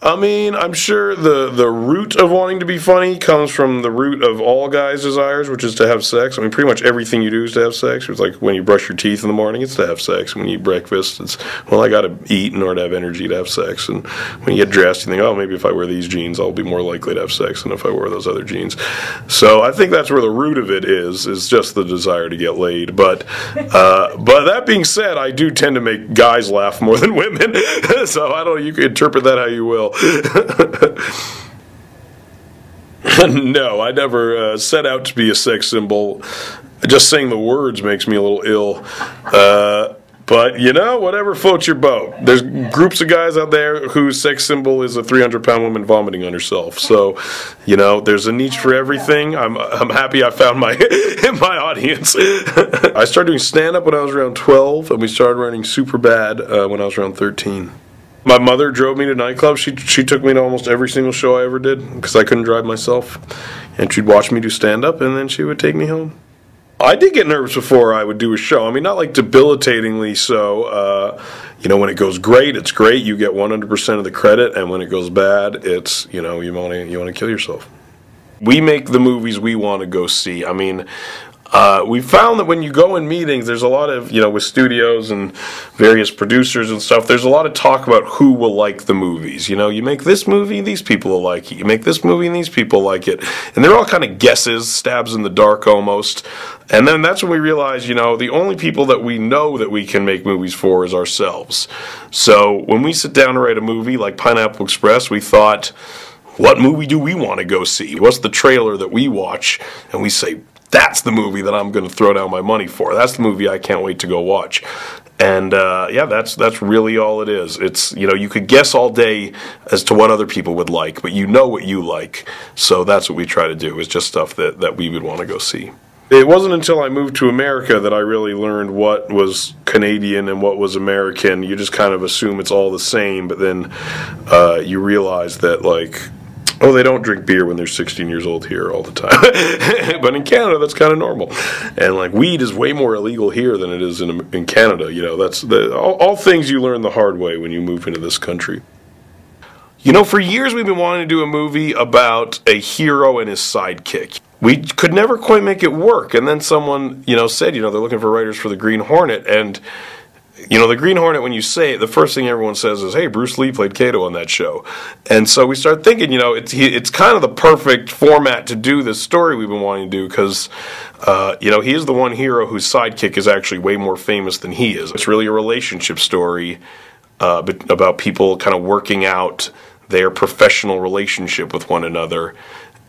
I mean, I'm sure the root of wanting to be funny comes from the root of all guys' desires, which is to have sex. I mean, pretty much everything you do is to have sex. It's like when you brush your teeth in the morning, it's to have sex. When you eat breakfast, it's, well, I got to eat in order to have energy to have sex. And when you get dressed, you think, oh, maybe if I wear these jeans, I'll be more likely to have sex than if I wear those other jeans. So I think that's where the root of it is just the desire to get laid. But that being said, I do tend to make guys laugh more than women. So I don't know, you can interpret that how you will. No, I never set out to be a sex symbol. Just saying the words makes me a little ill. But, you know, whatever floats your boat. There's groups of guys out there whose sex symbol is a 300-pound woman vomiting on herself. So, you know, there's a niche for everything. I'm happy I found my my audience. I started doing stand-up when I was around 12, and we started running Superbad when I was around 13. My mother drove me to nightclubs. She took me to almost every single show I ever did because I couldn't drive myself. And she'd watch me do stand-up, and then she would take me home. I did get nervous before I would do a show. I mean, not like debilitatingly so. You know, when it goes great, it's great. You get 100% of the credit, and when it goes bad, it's, you know, you want to kill yourself. We make the movies we want to go see. I mean, we found that when you go in meetings, there's a lot of, you know, with studios and various producers and stuff, there's a lot of talk about who will like the movies. You know, you make this movie, these people will like it. You make this movie, and these people like it. And they're all kind of guesses, stabs in the dark almost. And then that's when we realize, you know, the only people that we know that we can make movies for is ourselves. So when we sit down to write a movie like Pineapple Express, we thought, what movie do we want to go see? What's the trailer that we watch? And we say, that's the movie that I'm going to throw down my money for. That's the movie I can't wait to go watch. And yeah, that's really all it is. It's, you know, you could guess all day as to what other people would like, but you know what you like. So that's what we try to do, is just stuff that we would want to go see. It wasn't until I moved to America that I really learned what was Canadian and what was American. You just kind of assume it's all the same, but then you realize that, like, oh, they don't drink beer when they're 16 years old here all the time. But in Canada, that's kind of normal. And, like, weed is way more illegal here than it is in Canada. You know, that's all things you learn the hard way when you move into this country. You know, for years we've been wanting to do a movie about a hero and his sidekick. We could never quite make it work. And then someone, you know, said, you know, they're looking for writers for the Green Hornet. And, you know, the Green Hornet, when you say it, the first thing everyone says is, hey, Bruce Lee played Kato on that show. And so we start thinking, you know, it's kind of the perfect format to do this story we've been wanting to do, because, you know, he is the one hero whose sidekick is actually way more famous than he is. It's really a relationship story about people kind of working out their professional relationship with one another.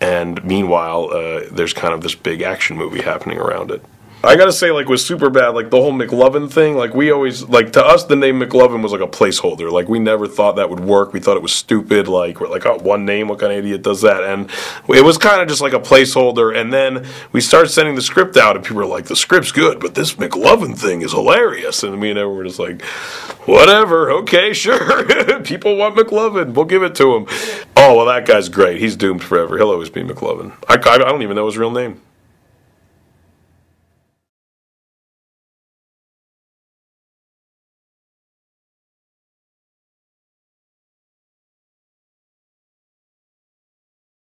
And meanwhile, there's kind of this big action movie happening around it. I gotta say, like, with Superbad, like, the whole McLovin thing, like, we always, like, to us, the name McLovin was like a placeholder. Like, we never thought that would work. We thought it was stupid. Like, we're like, oh, one name, what kind of idiot does that? And it was kind of just like a placeholder. And then we started sending the script out, and people were like, the script's good, but this McLovin thing is hilarious. And me and everyone were just like, whatever, okay, sure. People want McLovin. We'll give it to him. Oh, well, that guy's great. He's doomed forever. He'll always be McLovin. I don't even know his real name.